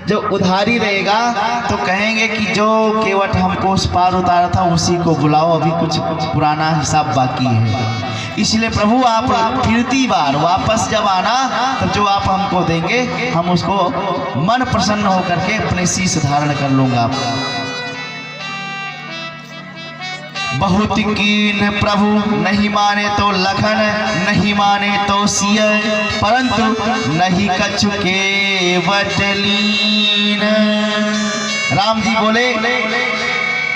जब उधारी रहेगा तो कहेंगे कि जो केवट हमको उस पार उतारा था उसी को बुलाओ, अभी कुछ पुराना हिसाब बाकी है। इसलिए प्रभु आप फिरती बार वापस जब आना तब जो आप हमको देंगे हम उसको मन प्रसन्न होकर के अपने शीश धारण कर लूंगा। बहुत कीन प्रभु नहीं माने तो लखन, नहीं माने तो सिय, परंतु नहीं कछु के वटलीन। राम जी बोले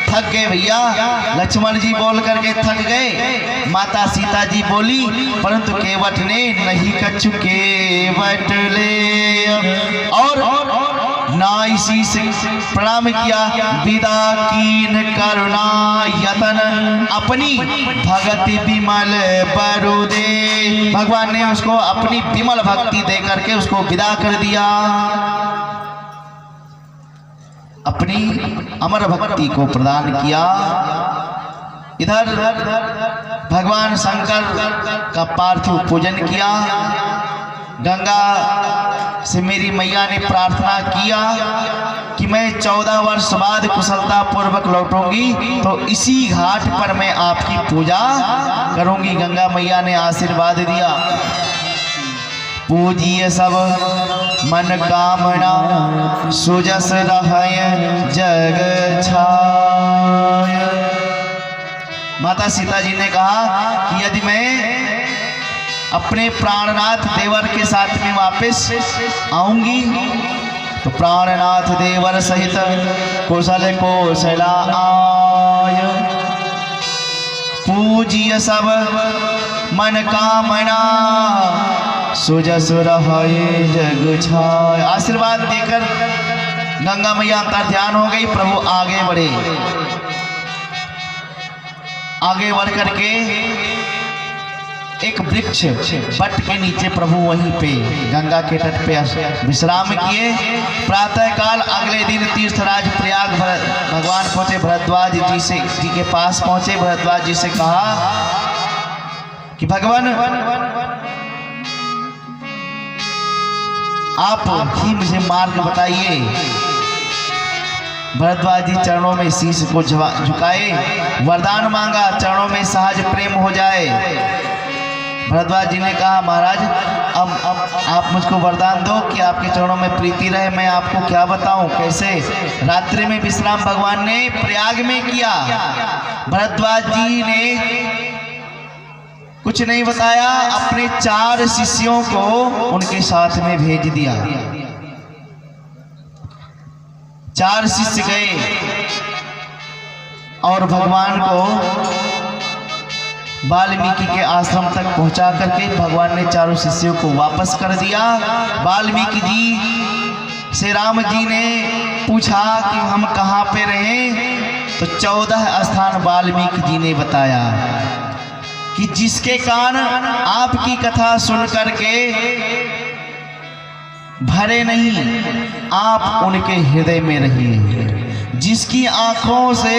थक गए भैया, लक्ष्मण जी बोल करके थक गए, माता सीता जी बोली परंतु केवट ने नहीं कछु केवट ले और ना इसी से प्रणाम किया। विदा कीन करुणा यतन अपनी भगति विमल बरु दे। भगवान ने उसको अपनी विमल भक्ति दे करके उसको विदा कर दिया, अपनी अमर भक्ति को प्रदान किया। इधर भगवान शंकर का पार्थिव पूजन किया। गंगा से मेरी मैया ने प्रार्थना किया कि मैं 14 वर्ष बाद कुशलता पूर्वक लौटूंगी तो इसी घाट पर मैं आपकी पूजा करूंगी। गंगा मैया ने आशीर्वाद दिया। पूजिए सब मन कामना सुजस रहय जग छाय। माता सीता जी ने कहा कि यदि मैं अपने प्राणनाथ देवर के साथ में वापस आऊंगी तो प्राणनाथ देवर सहित कुशल कौशला आय। पूजिए सब मन कामना सुजस रहय जग छाय। आशीर्वाद देकर गंगा मैया का ध्यान हो गई। प्रभु आगे बढ़े, आगे बढ़ करके एक वृक्ष बट के नीचे प्रभु वहीं पे गंगा के तट पे विश्राम किए। प्रातः काल अगले दिन तीर्थराज प्रयाग भगवान पहुंचे, भरद्वाज जी के पास पहुंचे। भरद्वाज जी से कहा कि भगवान आप ही मुझे मार्ग बताइए। भरद्वाज जी चरणों में शीश को झुकाए, वरदान मांगा चरणों में सहज प्रेम हो जाए। भरद्वाज जी ने कहा महाराज अब आप मुझको वरदान दो कि आपके चरणों में प्रीति रहे। मैं आपको क्या बताऊं कैसे। रात्रि में विश्राम भगवान ने प्रयाग में किया। भरद्वाज जी ने कुछ नहीं बताया, अपने 4 शिष्यों को उनके साथ में भेज दिया। 4 शिष्य गए और भगवान को वाल्मीकि के आश्रम तक पहुंचा करके भगवान ने 4 शिष्यों को वापस कर दिया। वाल्मीकि जी से राम जी ने पूछा कि हम कहाँ पे रहे तो 14 स्थान वाल्मीकि जी ने बताया कि जिसके कान आपकी कथा सुन करके भरे नहीं, आप उनके हृदय में रहिए। जिसकी आंखों से,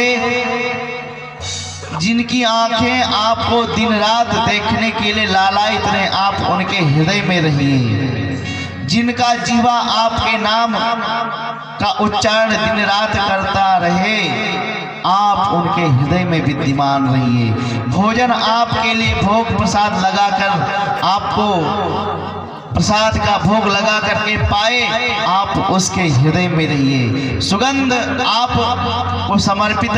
जिनकी आंखें आपको दिन रात देखने के लिए लालायित रहे, आप उनके हृदय में रहिए। जिनका जीवा आपके नाम का उच्चारण दिन रात करता रहे, आप उनके हृदय में विद्यमान रहिए। भोजन आपके लिए भोग प्रसाद लगाकर आपको प्रसाद का भोग लगा करके पाए, आप उसके हृदय में रहिए। सुगंध आप को समर्पित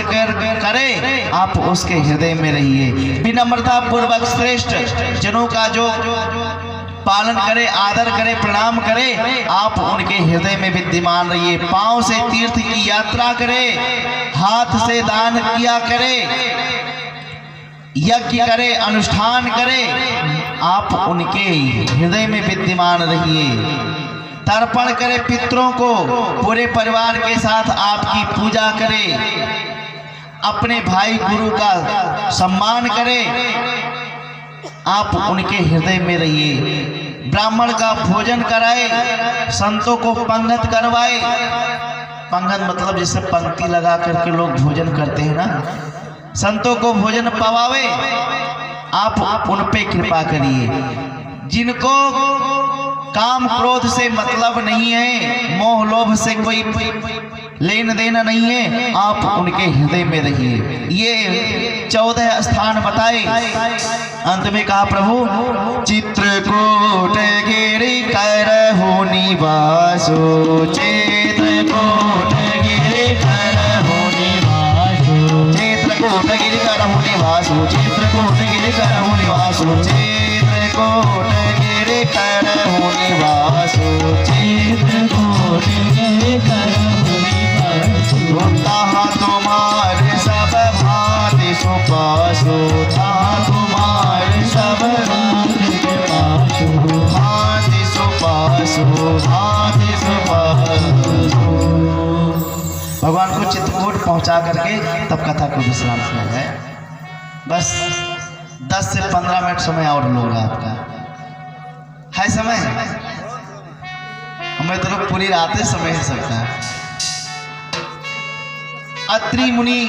करे, आप उसके हृदय में रहिए। विनम्रता पूर्वक श्रेष्ठ जनों का जो पालन करे, आदर करे, प्रणाम करे, आप उनके हृदय में विद्यमान रहिए। पांव से तीर्थ की यात्रा करे, हाथ से दान किया करे, यज्ञ करे, अनुष्ठान करे, आप उनके हृदय में विद्यमान रहिए। तर्पण करे पितरों को, पूरे परिवार के साथ आपकी पूजा करे, अपने भाई गुरु का सम्मान करे, आप उनके हृदय में रहिए। ब्राह्मण का भोजन कराए, संतों को पंगत करवाए। पंगत मतलब जैसे पंक्ति लगा करके लोग भोजन करते हैं ना, संतों को भोजन पवावे, आप उन पे कृपा करिए। जिनको काम क्रोध से मतलब नहीं है, मोह लोभ से कोई लेन देना नहीं है, आप उनके हृदय में रहिए। ये 14 स्थान बताए। अंत में कहा प्रभु चित्रकूट गिरि करहु निवासो, चित्रकूट गिरि करहु निवासो, चित्रकूट गिरि करहु निवासो, चित्रकूट गिरि करहु निवासो, चित्रकूट गिरि करहु निवासो, चित्रकूट गिरि करहु निवासो, तहाँ तुम्हारे सब भांति सुपासो, तहाँ तुम्हारे सब भांति सुपासो, भांति सुपासो। भगवान को चित्रकूट पहुंचा करके तब कथा को विश्राम किया है। बस 10 से 15 मिनट समय और लूंगा आपका, है समय? हमें तो लोग पूरी रातें समय है सकता है। अत्रि मुनि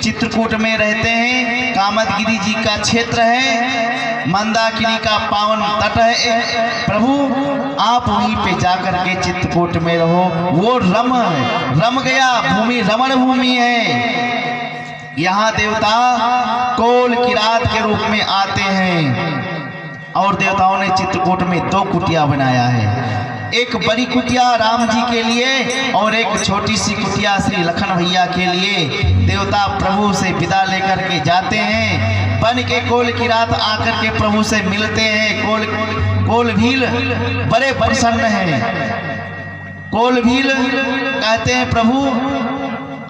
चित्रकूट में रहते हैं, कामदगिरि जी का क्षेत्र है, मंदाकिनी का पावन तट है। प्रभु आप वहीं पे जाकर के चित्रकूट में रहो। वो रम गया भूमि, रमण भूमि है। यहाँ देवता कोल किरात के रूप में आते हैं और देवताओं ने चित्रकूट में 2 कुटिया बनाया है। एक बड़ी कुटिया राम जी के लिए और एक छोटी सी कुटिया श्री लखन भैया के लिए। देवता प्रभु से विदा लेकर के जाते हैं, बन के कोल की रात आकर के प्रभु से मिलते हैं। कोल भील बड़े प्रसन्न हैं। कोल भील कहते हैं प्रभु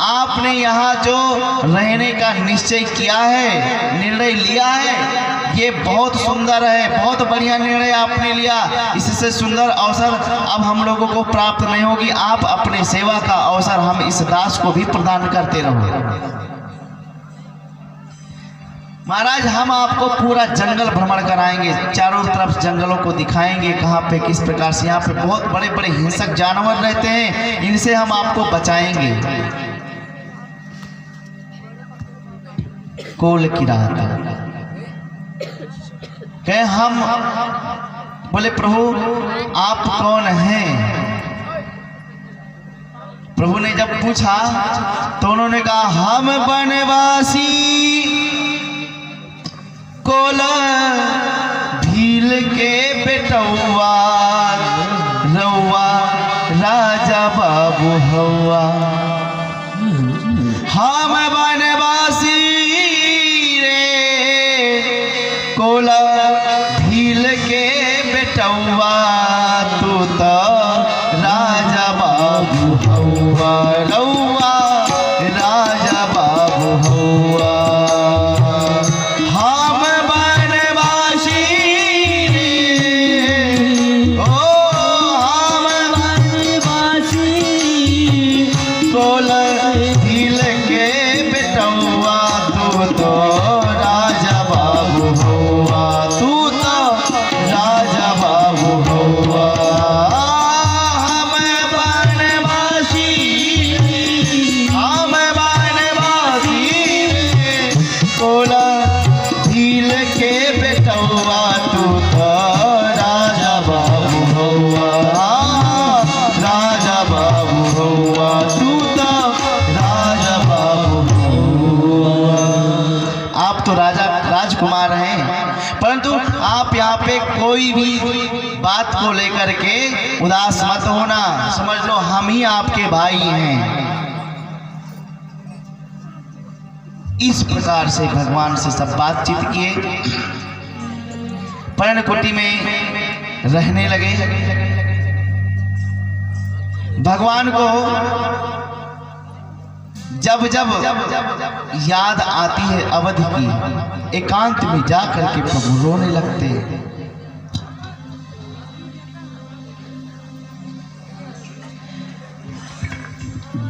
आपने यहाँ जो रहने का निश्चय किया है, निर्णय लिया है, ये बहुत सुंदर है, बहुत बढ़िया निर्णय आपने लिया। इससे सुंदर अवसर अब हम लोगों को प्राप्त नहीं होगी। आप अपने सेवा का अवसर हम इस दास को भी प्रदान करते रहो। महाराज हम आपको पूरा जंगल भ्रमण कराएंगे, चारों तरफ जंगलों को दिखाएंगे, कहाँ पे किस प्रकार से यहाँ पे बहुत बड़े बड़े हिंसक जानवर रहते हैं, इनसे हम आपको बचाएंगे। कोल की रात कहे हम बोले प्रभु आप कौन हैं? प्रभु ने जब पूछा तो उन्होंने कहा हम बनवासी कोल भील के बेटौआ, रउआ राजा बाबू हवा। हम बनवासी कोल भील के बेटौआ, तू तो राजा बाबू हौआ, रउआ राजा बाबू हौआ। हम बनवासी ओ हम बनवासी कोल भील के बेटौआ, तू तो राजा बाबू हौआ, तू तो राजा बाबू हौआ। हम बनवासी कोल भील के बेटौआ, तू तो राजा बाबू हौआ, राजा बाबू हौआ, तू तो राजा बाबू हौआ। आप तो राजा राजकुमार हैं, परंतु आप यहाँ पे कोई भी बात को लेकर के उदास मत होना। समझ लो हम ही आपके भाई हैं। इस प्रकार से भगवान से सब बातचीत किए, पर्णकुटी में रहने लगे। भगवान को जब जब याद आती है अवधि की, एकांत में जाकर के प्रभु रोने लगते हैं।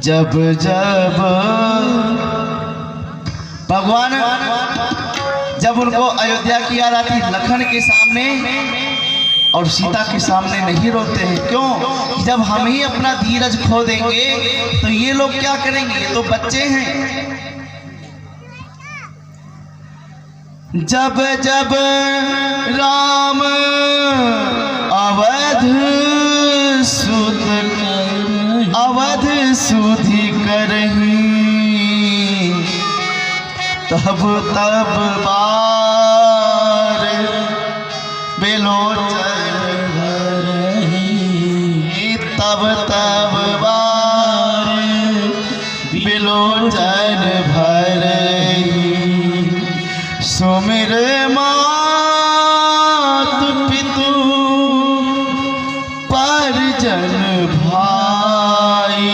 जब जब भगवान जब उनको अयोध्या की याद आती, लखन के सामने और सीता के सामने नहीं रोते हैं। क्यों? जब हम ही अपना धीरज खो देंगे तो ये लोग क्या करेंगे? ये तो बच्चे हैं। जब जब राम अवध सुधि करही तब तब बार बेलोचन भरही तब तब बार बेलोचन भरही सुमिर मात पितु परिजन भाई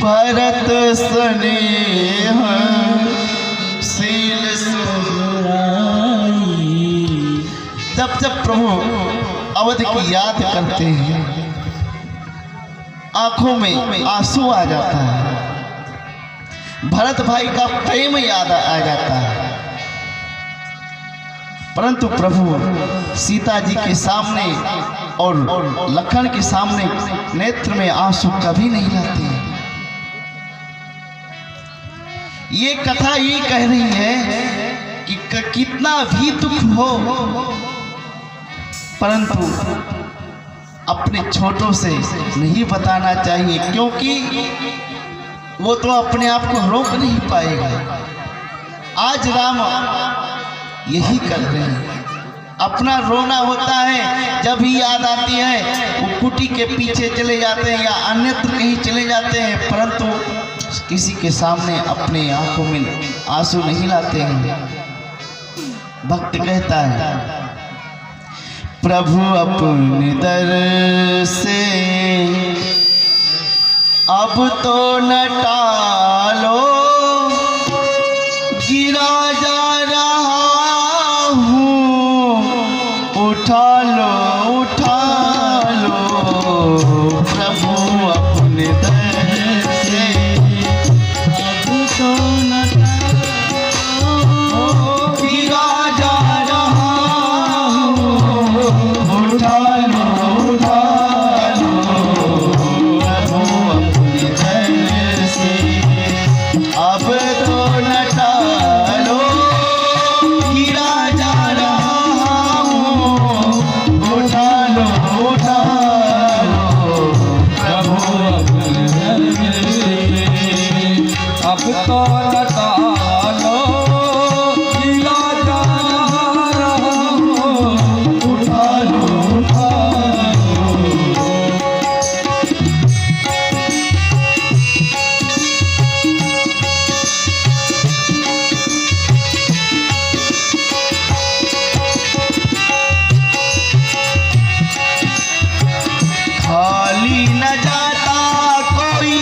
भरत स्नेह शील सुराई। जब जब प्रभु अवध की याद करते हैं आंखों में आंसू आ जाता है, भरत भाई का प्रेम याद आ जाता है। परंतु प्रभु सीता जी के सामने और लखन के सामने नेत्र में आंसू कभी नहीं लाते। ये कथा ये कह रही है कि कितना भी दुख हो परंतु अपने छोटों से नहीं बताना चाहिए, क्योंकि वो तो अपने आप को रोक नहीं पाएगा। आज राम यही कर रहे हैं, अपना रोना होता है जब भी याद आती है वो कुटी के पीछे चले जाते हैं या अन्यत्र कहीं चले जाते हैं, परंतु किसी के सामने अपने आंखों में आंसू नहीं लाते हैं। भक्त कहता है प्रभु अपने दर से अब तो न टालो, गिरा जा रहा हूँ, उठा लो प्रभु अपने दर से अब तो न टालो, गिरा जा रहा हूँ, उठा लो अब तो न टालो, गिरा जा रहा हूँ, उठा लो प्रभु अपने दर से अब तो न टालो, गिरा जा रहा हूँ, उठा लो खाली न जाता कोई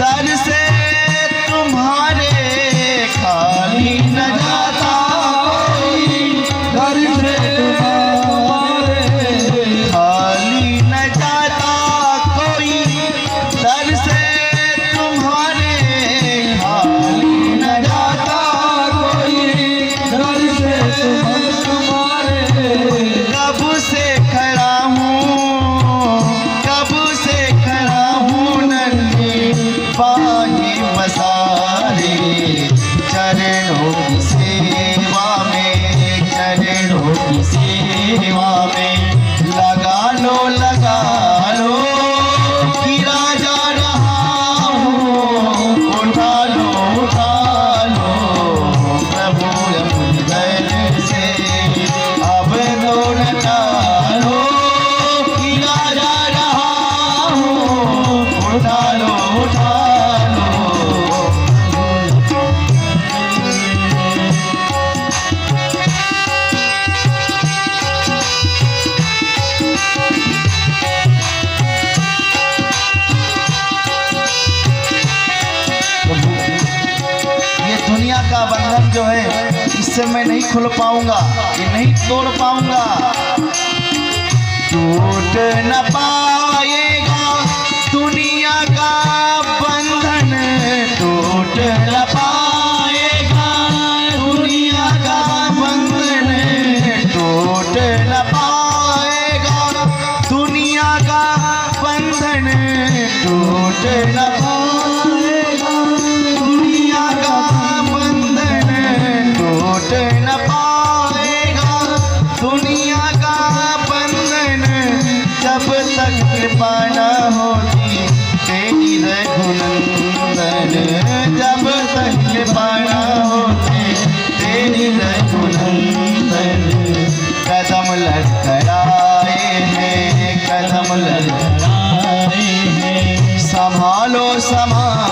दर से तुम्हारे, खाली न जाता कोई दर से तुम्हारे, खाली न जाता कोई दर से तुम्हारे, खाली न जाता कोई दर से तुम्हारे। कब से खड़ा हूँ, कब से खड़ा हूँ नन्ही बाहें पसारे, चरणों की सेवा में, चरणों की सेवा में लगा लो गिरा जा रहा हूँ, उठा लो प्रभु अपने दर से अब तो न टालो, गिरा जा रहा हूँ, उठा लो ये दुनिया का बंधन जो है इससे मैं नहीं खुल पाऊंगा, ये नहीं तोड़ पाऊंगा। टूट न पाएगा दुनिया का बंधन, टूट न पाएगा दुनिया का बंधन, टूट न पाएगा दुनिया का बंधन, टूट न पाएगा दुनिया का बंधन, टूट न पाएगा दुनिया का बंधन। कमल संभालो समा